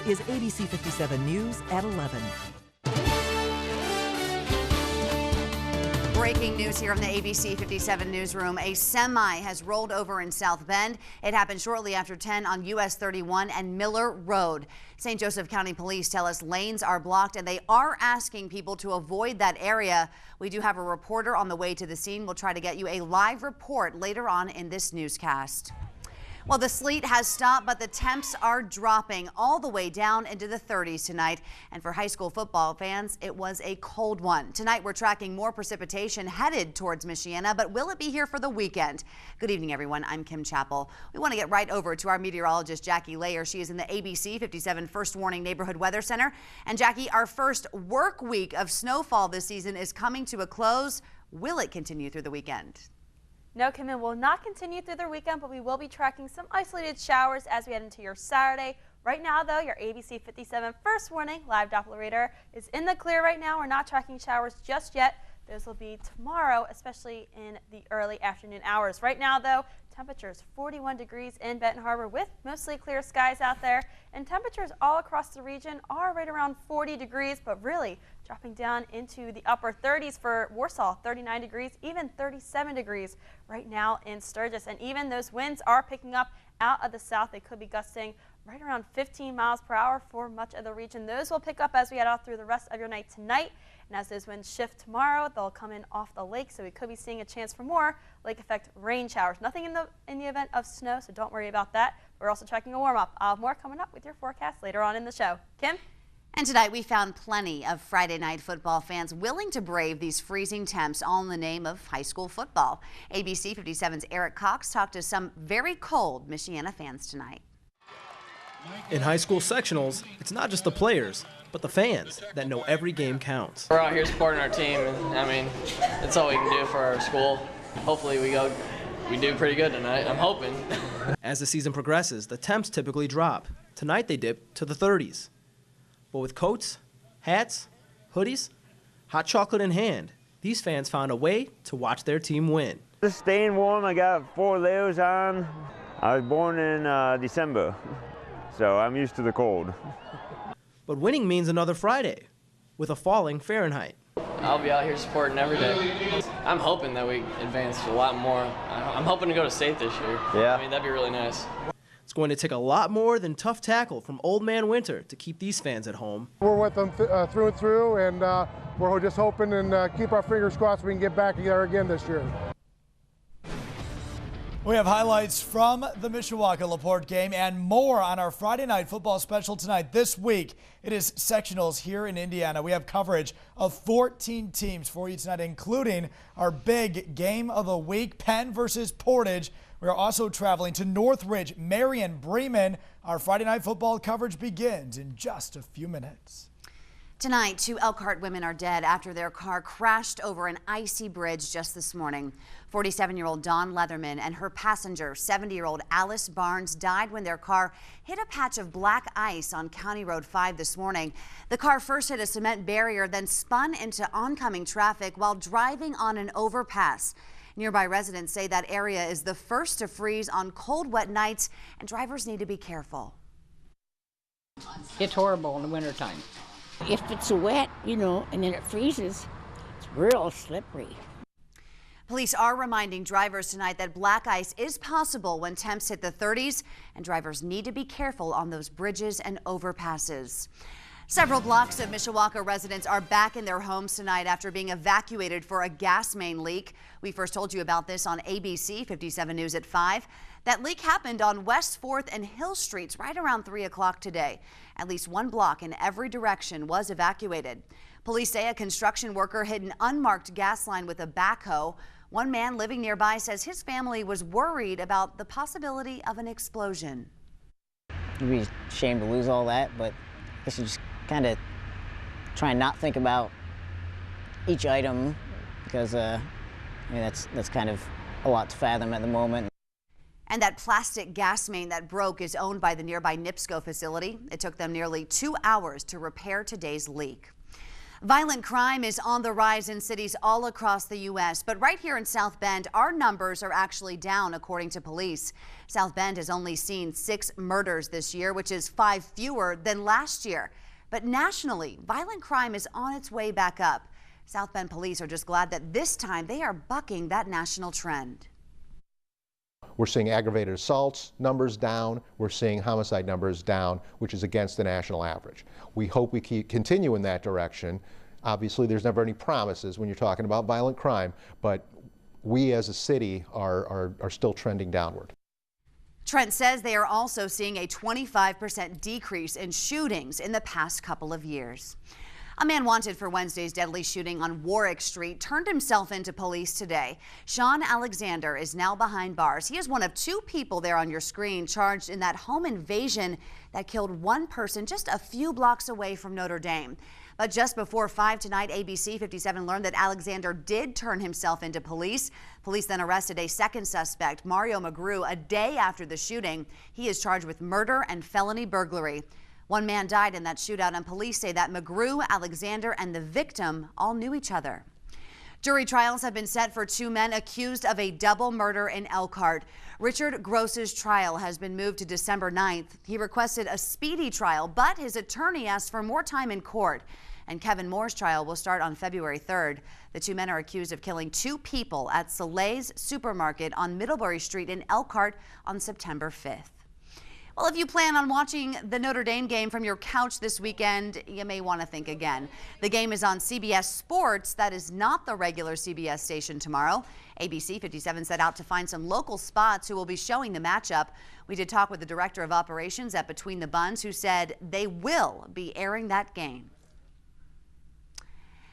is ABC 57 News at 11. Breaking news here in the ABC 57 newsroom. A semi has rolled over in South Bend. It happened shortly after 10 on US 31 and Miller Road. St. Joseph County Police tell us lanes are blocked and they are asking people to avoid that area. We do have a reporter on the way to the scene. We'll try to get you a live report later on in this newscast. Well, the sleet has stopped, but the temps are dropping all the way down into the 30s tonight. And for high school football fans, it was a cold one. Tonight, we're tracking more precipitation headed towards Michiana, but will it be here for the weekend? Good evening, everyone. I'm Kim Chappell. We want to get right over to our meteorologist, Jackie Layer. She is in the ABC 57 First Warning Neighborhood Weather Center. And Jackie, our first work week of snowfall this season is coming to a close. Will it continue through the weekend? No, Kim, it will not continue through the weekend, but we will be tracking some isolated showers as we head into your Saturday. Right now, though, your ABC 57 First Warning live Doppler radar is in the clear right now. We're not tracking showers just yet. Those will be tomorrow, especially in the early afternoon hours. Right now, though, temperatures 41 degrees in Benton Harbor with mostly clear skies out there. And temperatures all across the region are right around 40 degrees, but really dropping down into the upper 30s for Warsaw, 39 degrees, even 37 degrees right now in Sturgis. And even those winds are picking up out of the south. They could be gusting right around 15 miles per hour for much of the region. Those will pick up as we head out through the rest of your night tonight. And as those winds shift tomorrow, they'll come in off the lake, so we could be seeing a chance for more lake effect rain showers. Nothing in the event of snow, so don't worry about that. We're also checking a warm up. I'll have more coming up with your forecast later on in the show. Kim? And tonight we found plenty of Friday night football fans willing to brave these freezing temps, all in the name of high school football. ABC 57's Eric Cox talked to some very cold Michiana fans tonight. In high school sectionals, it's not just the players, but the fans that know every game counts. We're out here supporting our team, and I mean, that's all we can do for our school. Hopefully we do pretty good tonight, I'm hoping. As the season progresses, the temps typically drop. Tonight they dip to the 30s. But with coats, hats, hoodies, hot chocolate in hand, these fans found a way to watch their team win. Just staying warm. I got 4 layers on. I was born in December, so I'm used to the cold. But winning means another Friday with a falling Fahrenheit. I'll be out here supporting every day. I'm hoping that we advance a lot more. I'm hoping to go to state this year. Yeah. I mean, that'd be really nice. It's going to take a lot more than tough tackle from Old Man Winter to keep these fans at home. We're with them through and through, and we're just hoping and keep our fingers crossed we can get back together again this year. We have highlights from the Mishawaka-LaPorte game and more on our Friday night football special tonight. This week, it is sectionals here in Indiana. We have coverage of 14 teams for you tonight, including our big game of the week, Penn versus Portage. We are also traveling to Northridge, Marion, Bremen. Our Friday night football coverage begins in just a few minutes. Tonight, 2 Elkhart women are dead after their car crashed over an icy bridge just this morning. 47-year-old Dawn Leatherman and her passenger, 70-year-old Alice Barnes, died when their car hit a patch of black ice on County Road 5 this morning. The car first hit a cement barrier, then spun into oncoming traffic while driving on an overpass. Nearby residents say that area is the first to freeze on cold, wet nights, and drivers need to be careful. It's horrible in the wintertime. If it's wet, and then it freezes, it's real slippery. Police are reminding drivers tonight that black ice is possible when temps hit the 30s, and drivers need to be careful on those bridges and overpasses. Several blocks of Mishawaka residents are back in their homes tonight after being evacuated for a gas main leak. We first told you about this on ABC 57 News at 5. That leak happened on West 4th and Hill Streets right around 3 o'clock today. At least 1 block in every direction was evacuated. Police say a construction worker hit an unmarked gas line with a backhoe. One man living nearby says his family was worried about the possibility of an explosion. You'd be ashamed to lose all that, but I guess you just kind of try and not think about each item because that's kind of a lot to fathom at the moment. And that plastic gas main that broke is owned by the nearby NIPSCO facility. It took them nearly 2 hours to repair today's leak. Violent crime is on the rise in cities all across the U.S., but right here in South Bend, our numbers are actually down, according to police. South Bend has only seen 6 murders this year, which is 5 fewer than last year. But nationally, violent crime is on its way back up. South Bend police are just glad that this time they are bucking that national trend. We're seeing aggravated assaults numbers down. We're seeing homicide numbers down, which is against the national average. We hope we continue in that direction. Obviously, there's never any promises when you're talking about violent crime, but we as a city are still trending downward. Trent says they are also seeing a 25% decrease in shootings in the past couple of years. A man wanted for Wednesday's deadly shooting on Warwick Street turned himself into police today. Sean Alexander is now behind bars. He is one of 2 people there on your screen charged in that home invasion that killed 1 person just a few blocks away from Notre Dame. But just before 5 tonight, ABC 57 learned that Alexander did turn himself into police. Police then arrested a second suspect, Mario McGrew, a day after the shooting. He is charged with murder and felony burglary. 1 man died in that shootout, and police say that McGrew, Alexander, and the victim all knew each other. Jury trials have been set for 2 men accused of a double murder in Elkhart. Richard Gross's trial has been moved to December 9th. He requested a speedy trial, but his attorney asked for more time in court. And Kevin Moore's trial will start on February 3rd. The 2 men are accused of killing 2 people at Soleil's Supermarket on Middlebury Street in Elkhart on September 5th. Well, if you plan on watching the Notre Dame game from your couch this weekend, you may want to think again. The game is on CBS Sports. That is not the regular CBS station tomorrow. ABC 57 set out to find some local spots who will be showing the matchup. We did talk with the director of operations at Between the Buns, who said they will be airing that game.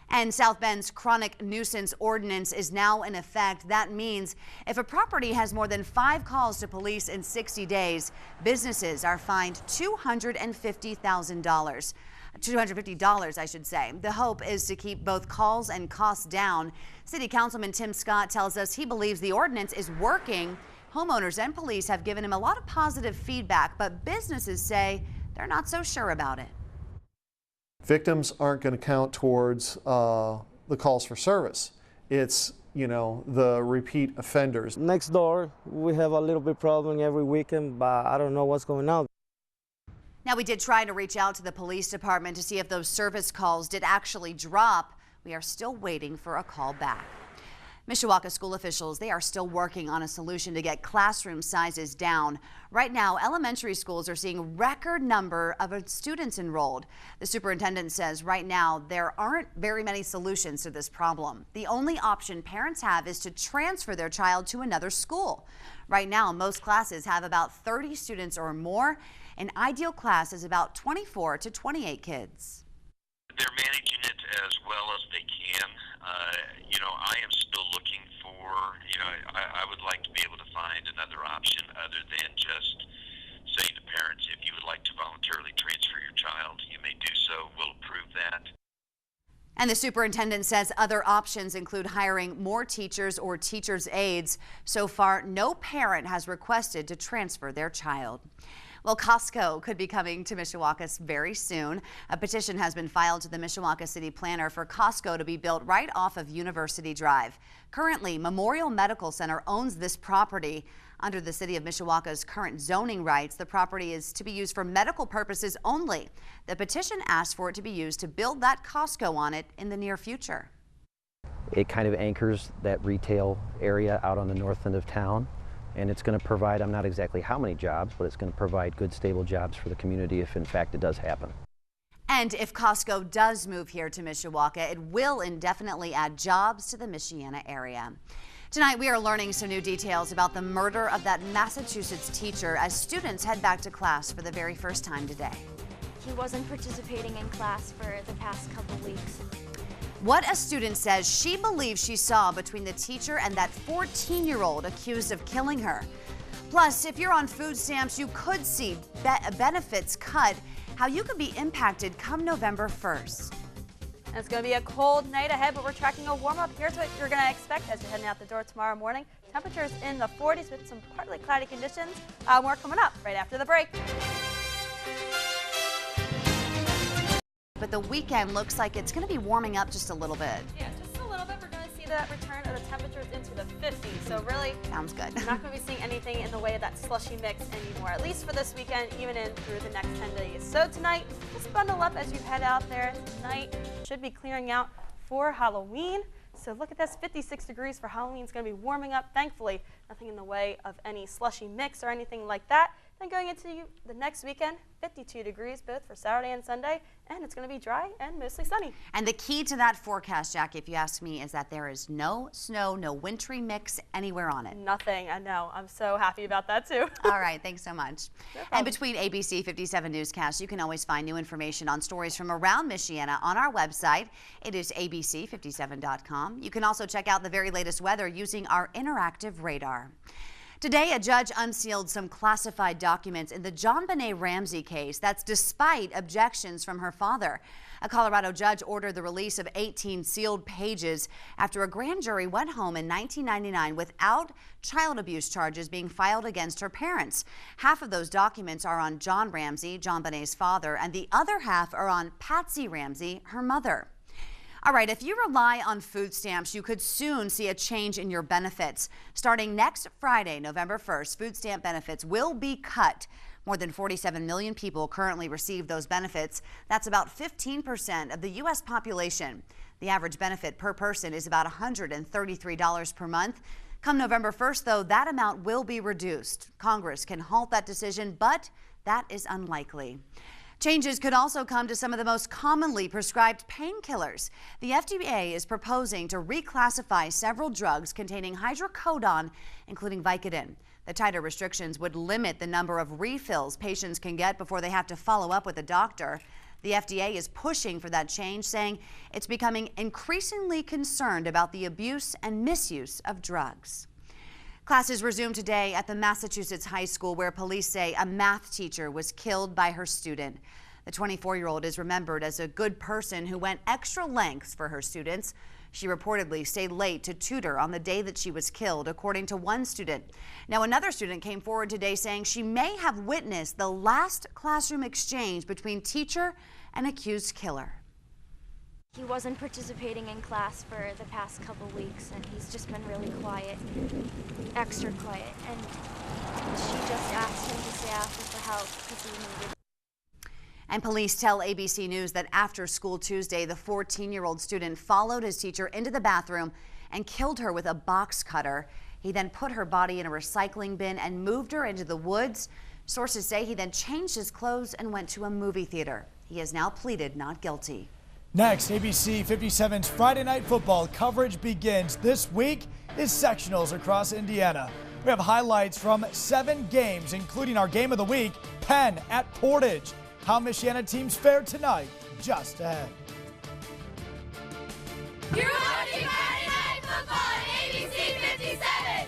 And South Bend's chronic nuisance ordinance is now in effect. That means if a property has more than 5 calls to police in 60 days, businesses are fined $250,000. $250, I should say. The hope is to keep both calls and costs down. City Councilman Tim Scott tells us he believes the ordinance is working. Homeowners and police have given him a lot of positive feedback, but businesses say they're not so sure about it. Victims aren't going to count towards the calls for service. It's, the repeat offenders. Next door, we have a little bit problem every weekend, but I don't know what's going on. Now, we did try to reach out to the police department to see if those service calls did actually drop. We are still waiting for a call back. Mishawaka school officials, they are still working on a solution to get classroom sizes down. Right now, elementary schools are seeing a record number of students enrolled. The superintendent says right now there aren't very many solutions to this problem. The only option parents have is to transfer their child to another school. Right now, most classes have about 30 students or more. An ideal class is about 24 to 28 kids. They're managing it as well as they can. I am still looking for, I would like to be able to find another option other than just saying to parents, if you would like to voluntarily transfer your child, you may do so. We'll approve that. And the superintendent says other options include hiring more teachers or teachers' aides. So far, no parent has requested to transfer their child. Well, Costco could be coming to Mishawaka very soon. A petition has been filed to the Mishawaka City Planner for Costco to be built right off of University Drive. Currently, Memorial Medical Center owns this property. Under the City of Mishawaka's current zoning rights, the property is to be used for medical purposes only. The petition asks for it to be used to build that Costco on it in the near future. It kind of anchors that retail area out on the north end of town. And it's going to provide, I'm not exactly how many jobs, but it's going to provide good, stable jobs for the community if, in fact, it does happen. And if Costco does move here to Mishawaka, it will indefinitely add jobs to the Michiana area. Tonight, we are learning some new details about the murder of that Massachusetts teacher as students head back to class for the very first time today. He wasn't participating in class for the past couple weeks. What a student says she believes she saw between the teacher and that 14-year-old accused of killing her. Plus, if you're on food stamps, you could see benefits cut, how you could be impacted come November 1st. And it's going to be a cold night ahead, but we're tracking a warm-up. Here's what you're going to expect as you're heading out the door tomorrow morning. Temperatures in the 40s with some partly cloudy conditions. More coming up right after the break. But but the weekend looks like it's going to be warming up just a little bit. Yeah, just a little bit. We're going to see that return of the temperatures into the 50s. So really, sounds good. We're not going to be seeing anything in the way of that slushy mix anymore, at least for this weekend, even in through the next 10 days. So tonight, just bundle up as you head out there. Tonight should be clearing out for Halloween. So look at this, 56 degrees for Halloween. It's going to be warming up. Thankfully, nothing in the way of any slushy mix or anything like that. Then going into the next weekend, 52 degrees both for Saturday and Sunday, and it's going to be dry and mostly sunny. And the key to that forecast, Jackie, if you ask me, is that there is no snow, no wintry mix anywhere on it. Nothing, I know. I'm so happy about that too. All right, thanks so much. And between ABC 57 newscasts, you can always find new information on stories from around Michiana on our website. It is abc57.com. You can also check out the very latest weather using our interactive radar. Today, a judge unsealed some classified documents in the JonBenét Ramsey case. That's despite objections from her father. A Colorado judge ordered the release of 18 sealed pages after a grand jury went home in 1999 without child abuse charges being filed against her parents. Half of those documents are on John Ramsey, JonBenét's father, and the other half are on Patsy Ramsey, her mother. All right, if you rely on food stamps, you could soon see a change in your benefits. Starting next Friday, November 1st, food stamp benefits will be cut. More than 47 million people currently receive those benefits. That's about 15% of the U.S. population. The average benefit per person is about $133 per month. Come November 1st, though, that amount will be reduced. Congress can halt that decision, but that is unlikely. Changes could also come to some of the most commonly prescribed painkillers. The FDA is proposing to reclassify several drugs containing hydrocodone, including Vicodin. The tighter restrictions would limit the number of refills patients can get before they have to follow up with a doctor. The FDA is pushing for that change, saying it's becoming increasingly concerned about the abuse and misuse of drugs. Classes resume today at the Massachusetts high school where police say a math teacher was killed by her student. The 24-year-old is remembered as a good person who went extra lengths for her students. She reportedly stayed late to tutor on the day that she was killed, according to one student. Now, another student came forward today saying she may have witnessed the last classroom exchange between teacher and accused killer. He wasn't participating in class for the past couple weeks, and he's just been really quiet, extra quiet, and she just asked him to stay after for help because he needed. And police tell ABC News that after school Tuesday, the 14-year-old student followed his teacher into the bathroom and killed her with a box cutter. He then put her body in a recycling bin and moved her into the woods. Sources say he then changed his clothes and went to a movie theater. He has now pleaded not guilty. Next, ABC 57's Friday Night Football coverage begins. This week is sectionals across Indiana. We have highlights from 7 games, including our game of the week, Penn at Portage. How Michiana teams fared tonight, just ahead. You're watching Friday Night Football on ABC 57.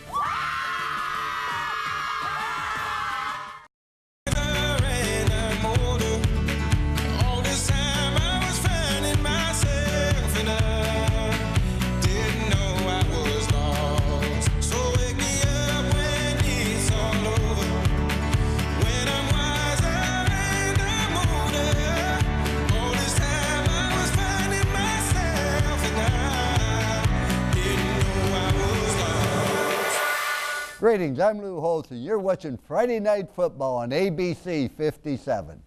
Greetings, I'm Lou Holtz, and you're watching Friday Night Football on ABC 57.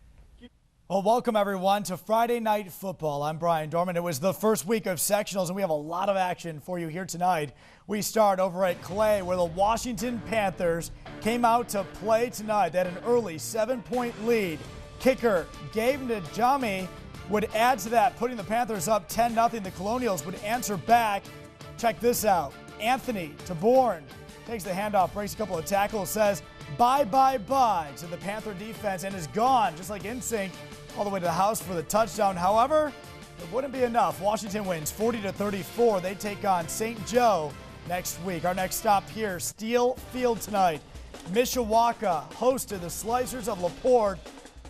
Well, welcome everyone to Friday Night Football. I'm Brian Dorman. It was the first week of sectionals, and we have a lot of action for you here tonight. We start over at Clay, where the Washington Panthers came out to play tonight. They had an early 7-point lead. Kicker Gabe Najami would add to that, putting the Panthers up 10-0. The Colonials would answer back. Check this out. Anthony Taborn takes the handoff, breaks a couple of tackles, says bye, bye, bye to the Panther defense, and is gone, just like NSYNC, all the way to the house for the touchdown. However, it wouldn't be enough. Washington wins 40-34. They take on St. Joe next week. Our next stop here, Steel Field tonight. Mishawaka hosted the Slicers of LaPorte.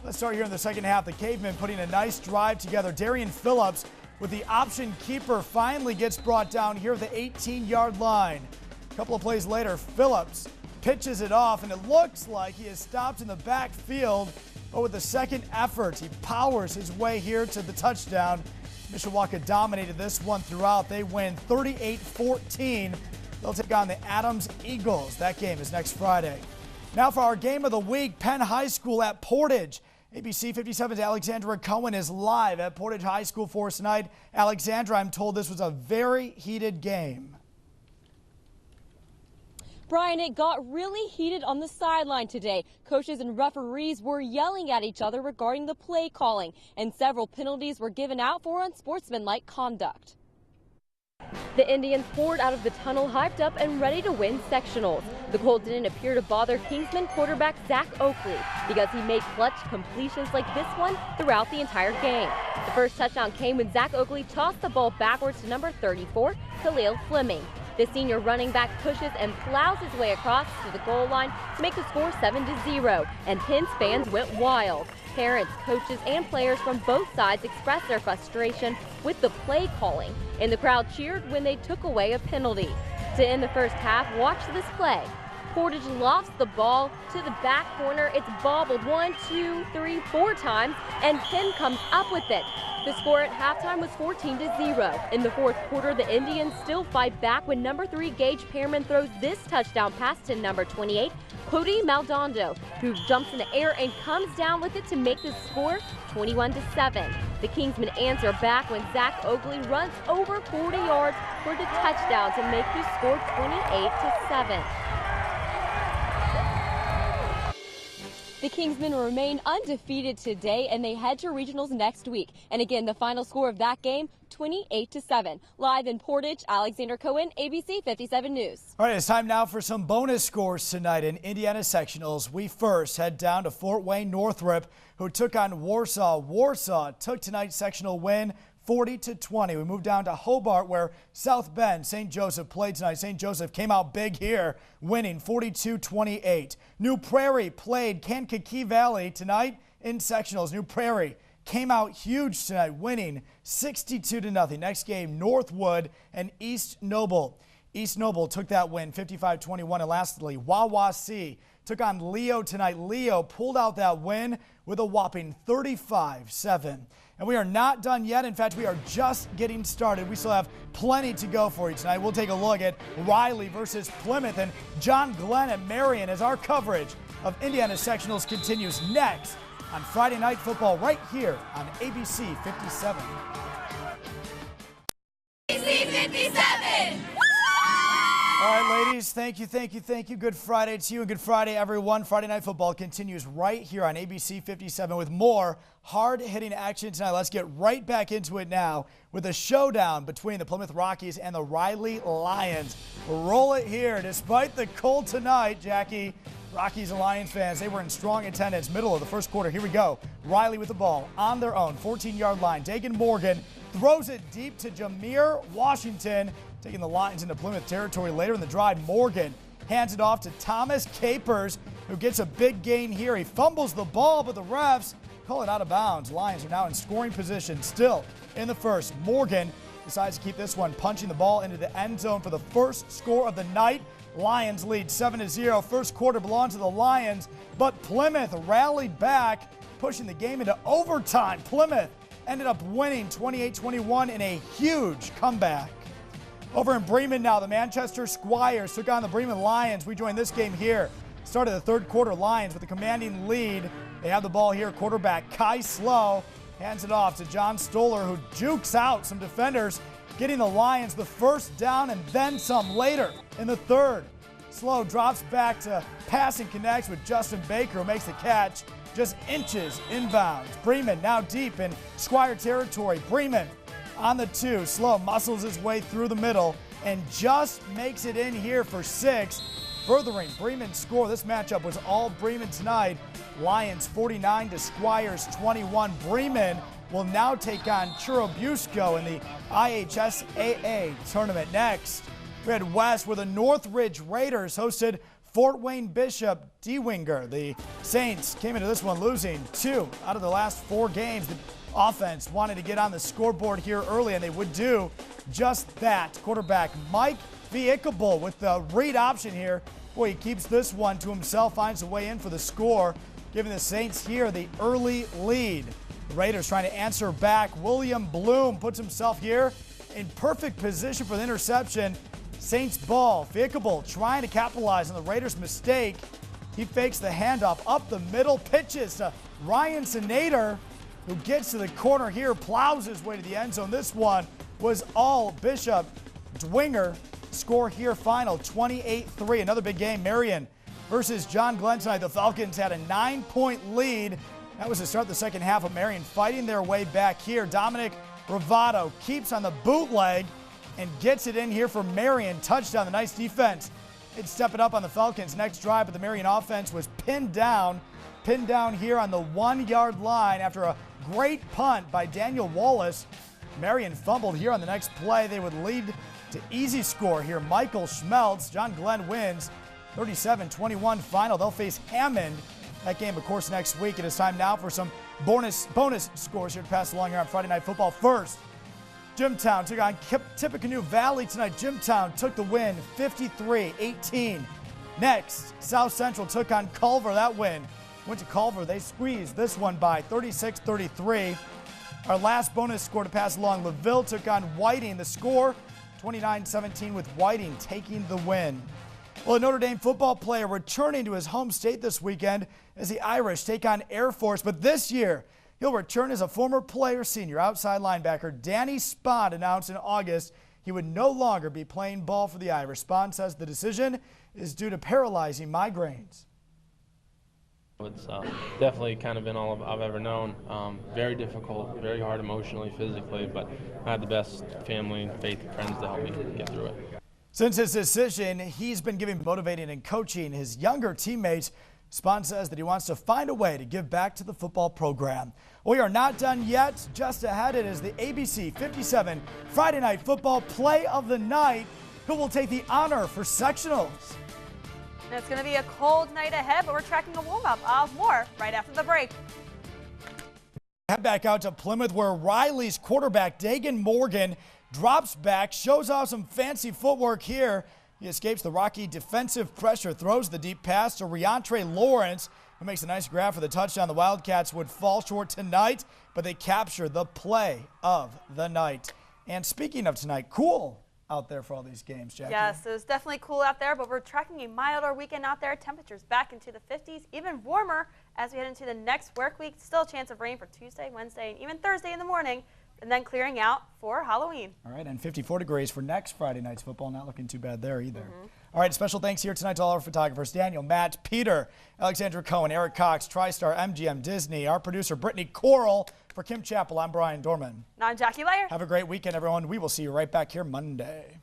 Let's start here in the second half. The Cavemen putting a nice drive together. Darian Phillips with the option keeper finally gets brought down here at the 18-yard line. A couple of plays later, Phillips pitches it off, and it looks like he is stopped in the backfield. But with the second effort, he powers his way here to the touchdown. Mishawaka dominated this one throughout. They win 38-14. They'll take on the Adams Eagles. That game is next Friday. Now for our game of the week, Penn High School at Portage. ABC 57's Alexandra Cohen is live at Portage High School for us tonight. Alexandra, I'm told this was a very heated game. Brian, it got really heated on the sideline today. Coaches and referees were yelling at each other regarding the play calling, and several penalties were given out for unsportsmanlike conduct. The Indians poured out of the tunnel hyped up and ready to win sectionals. The cold didn't appear to bother Kingsman quarterback Zach Oakley because he made clutch completions like this one throughout the entire game. The first touchdown came when Zach Oakley tossed the ball backwards to number 34, Khalil Fleming. The senior running back pushes and plows his way across to the goal line to make the score 7-0, and Penn's fans went wild. Parents, coaches, and players from both sides expressed their frustration with the play calling, and the crowd cheered when they took away a penalty. To end the first half, watch this play. Portage lofts the ball to the back corner. It's bobbled 1, 2, 3, 4 times, and Penn comes up with it. The score at halftime was 14-0. In the fourth quarter, the Indians still fight back when number 3 Gage Pearman throws this touchdown pass to number 28, Cody Maldonado, who jumps in the air and comes down with it to make the score 21-7. The Kingsmen answer back when Zach Oakley runs over 40 yards for the touchdown to make the score 28-7. The Kingsmen remain undefeated today, and they head to regionals next week. And again, the final score of that game, 28-7. Live in Portage, Alexander Cohen, ABC 57 News. All right, it's time now for some bonus scores tonight in Indiana sectionals. We first head down to Fort Wayne Northrop, who took on Warsaw. Warsaw took tonight's sectional win 40-20. We move down to Hobart, where South Bend St. Joseph played tonight. St. Joseph came out big here, winning 42-28. New Prairie played Kankakee Valley tonight in sectionals. New Prairie came out huge tonight, winning 62-0. Next game, Northwood and East Noble. East Noble took that win 55-21. And lastly, Wawasee took on Leo tonight. Leo pulled out that win with a whopping 35-7. And we are not done yet. In fact, we are just getting started. We still have plenty to go for you tonight. We'll take a look at Riley versus Plymouth and John Glenn and Marion as our coverage of Indiana sectionals continues next on Friday Night Football right here on ABC 57. ABC 57! All right, ladies, thank you. Good Friday to you and good Friday, everyone. Friday Night Football continues right here on ABC 57 with more hard-hitting action tonight. Let's get right back into it now with a showdown between the Plymouth Rockies and the Riley Lions. Roll it here. Despite the cold tonight, Jackie, Rockies and Lions fans, they were in strong attendance middle of the first quarter. Here we go. Riley with the ball on their own 14-yard line. Dagan Morgan throws it deep to Jameer Washington, taking the Lions into Plymouth territory later in the drive. Morgan hands it off to Thomas Capers, who gets a big gain here. He fumbles the ball, but the refs call it out of bounds. Lions are now in scoring position still in the first. Morgan decides to keep this one, punching the ball into the end zone for the first score of the night. Lions lead 7-0. First quarter belongs to the Lions, but Plymouth rallied back, pushing the game into overtime. Plymouth ended up winning 28-21 in a huge comeback. Over in Bremen now, the Manchester Squires took on the Bremen Lions. We join this game here. Start of the third quarter, Lions with a commanding lead. They have the ball here. Quarterback Kai Slow hands it off to John Stoller, who jukes out some defenders, getting the Lions the first down and then some later in the third. Slow drops back to pass and connects with Justin Baker, who makes the catch just inches inbounds. Bremen now deep in Squire territory. Bremen on the 2. Slow muscles his way through the middle and just makes it in here for 6, furthering Bremen's score. This matchup was all Bremen tonight. Lions 49 to Squires 21. Bremen will now take on Churubusco in the IHSAA tournament. Next, we head west where the Northridge Raiders hosted Fort Wayne Bishop D-Winger. The Saints came into this one losing 2 out of the last 4 games. The offense wanted to get on the scoreboard here early, and they would do just that. Quarterback Mike Vehicable with the read option here. Boy, he keeps this one to himself, finds a way in for the score. giving the Saints here the early lead. The Raiders trying to answer back. William Bloom puts himself here in perfect position for the interception. Saints ball. Fickable trying to capitalize on the Raiders' mistake. He fakes the handoff up the middle, pitches to Ryan Senator, who gets to the corner here, plows his way to the end zone. This one was all Bishop Dwenger. Score here final 28-3. Another big game. Marion versus John Glenn tonight. The Falcons had a 9-point lead. That was to start the second half of Marion fighting their way back here. Dominic Bravado keeps on the bootleg and gets it in here for Marion. Touchdown, the nice defense. They'd step it up on the Falcons' next drive, but the Marion offense was pinned down here on the 1-yard line after a great punt by Daniel Wallace. Marion fumbled here on the next play. They would lead to easy score here. Michael Schmeltz. John Glenn wins 37-21 final. They'll face Hammond. That game, of course, next week. It is time now for some bonus scores here to pass along here on Friday Night Football. First, Jimtown took on Tippecanoe Valley tonight. Jimtown took the win 53-18. Next, South Central took on Culver. That win went to Culver. They squeezed this one by 36-33. Our last bonus score to pass along, LaVille took on Whiting. The score 29-17 with Whiting taking the win. Well, a Notre Dame football player returning to his home state this weekend as the Irish take on Air Force. But this year, he'll return as a former player. Senior outside linebacker Danny Spahn announced in August he would no longer be playing ball for the Irish. Spahn says the decision is due to paralyzing migraines. It's definitely kind of been all I've ever known. Very difficult, very hard emotionally, physically, but I had the best family and faith and friends to help me get through it. Since his decision, he's been motivating and coaching his younger teammates. Spahn says that he wants to find a way to give back to the football program. We are not done yet. Just ahead, it is the ABC 57 Friday Night Football Play of the Night. Who will take the honor for sectionals? And it's going to be a cold night ahead, but we're tracking a warm-up. I'll have more right after the break. Head back out to Plymouth, where Riley's quarterback, Dagan Morgan, drops back, shows off some fancy footwork here. He escapes the Rocky defensive pressure, throws the deep pass to Riantre Lawrence, who makes a nice grab for the touchdown. The Wildcats would fall short tonight, but they capture the play of the night. And speaking of tonight, cool out there for all these games, Jackie. Yes, it was definitely cool out there, but we're tracking a milder weekend out there. Temperatures back into the 50s, even warmer as we head into the next work week. Still a chance of rain for Tuesday, Wednesday, and even Thursday in the morning, and then clearing out for Halloween. All right, and 54 degrees for next Friday night's football. Not looking too bad there either. All right, special thanks here tonight to all our photographers, Daniel, Matt, Peter, Alexandra Cohen, Eric Cox, TriStar, MGM Disney, our producer, Brittany Coral. For Kim Chappell, I'm Brian Dorman. And I'm Jackie Layer. Have a great weekend, everyone. We will see you right back here Monday.